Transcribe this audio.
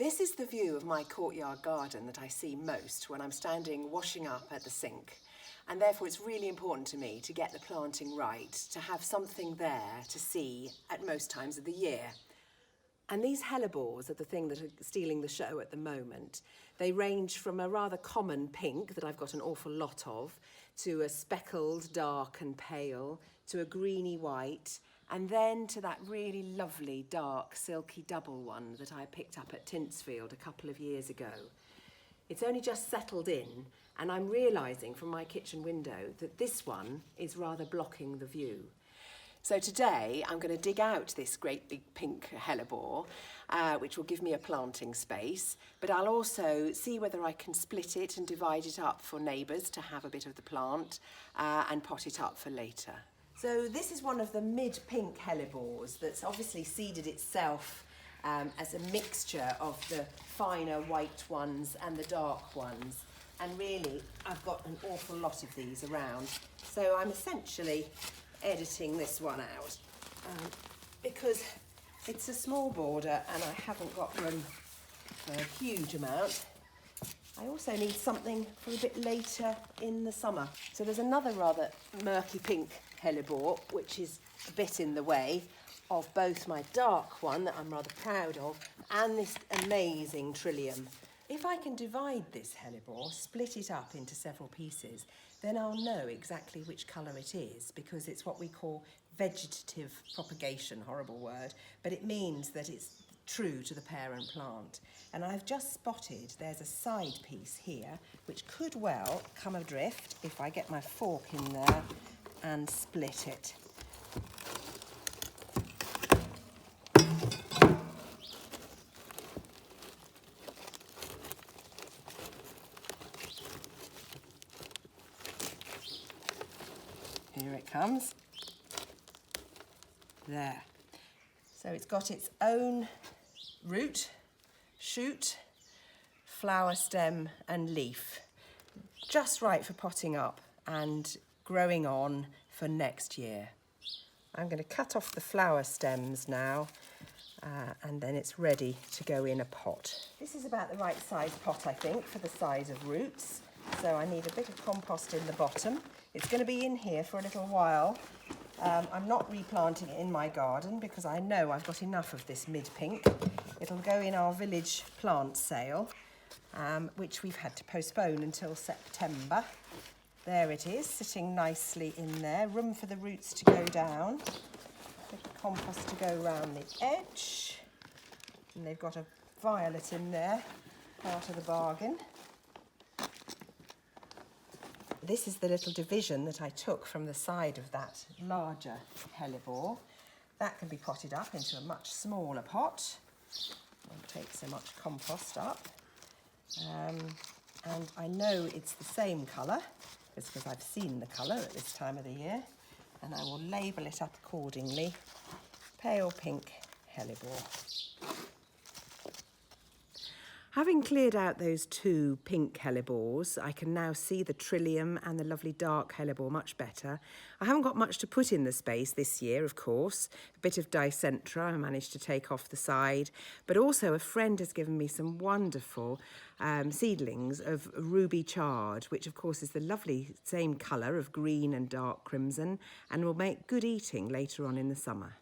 This is the view of my courtyard garden that I see most when I'm standing washing up at the sink. And therefore it's really important to me to get the planting right, to have something there to see at most times of the year. And these hellebores are the thing that are stealing the show at the moment. They range from a rather common pink that I've got an awful lot of, to a speckled dark and pale, to a greeny white, and then to that really lovely dark silky double one that I picked up at Tintsfield a couple of years ago. It's only just settled in, and I'm realising from my kitchen window that this one is rather blocking the view. So today I'm going to dig out this great big pink hellebore, which will give me a planting space, but I'll also see whether I can split it and divide it up for neighbours to have a bit of the plant and pot it up for later. So this is one of the mid-pink hellebores that's obviously seeded itself as a mixture of the finer white ones and the dark ones. And really, I've got an awful lot of these around. So I'm essentially editing this one out because it's a small border and I haven't got room for a huge amount. I also need something for a bit later in the summer. So there's another rather murky pink hellebore, which is a bit in the way of both my dark one that I'm rather proud of and this amazing trillium. If I can divide this hellebore, split it up into several pieces, then I'll know exactly which colour it is, because it's what we call vegetative propagation, horrible word, but it means that it's true to the parent plant. And I've just spotted there's a side piece here which could well come adrift if I get my fork in there and split it. Here it comes. There. So it's got its own root, shoot, flower stem and leaf. Just right for potting up and growing on for next year. I'm going to cut off the flower stems now and then it's ready to go in a pot. This is about the right size pot, I think, for the size of roots. So I need a bit of compost in the bottom. It's going to be in here for a little while. I'm not replanting it in my garden because I know I've got enough of this mid-pink. It'll go in our village plant sale, which we've had to postpone until September. There it is, sitting nicely in there. Room for the roots to go down. Bit of compost to go around the edge. And they've got a violet in there, part of the bargain. This is the little division that I took from the side of that larger hellebore. That can be potted up into a much smaller pot. Won't take so much compost up. And I know it's the same colour, because I've seen the colour at this time of the year. And I will label it up accordingly. Pale pink hellebore. Having cleared out those two pink hellebores, I can now see the trillium and the lovely dark hellebore much better. I haven't got much to put in the space this year, of course. A bit of dicentra I managed to take off the side, but also a friend has given me some wonderful seedlings of ruby chard, which of course is the lovely same colour of green and dark crimson and will make good eating later on in the summer.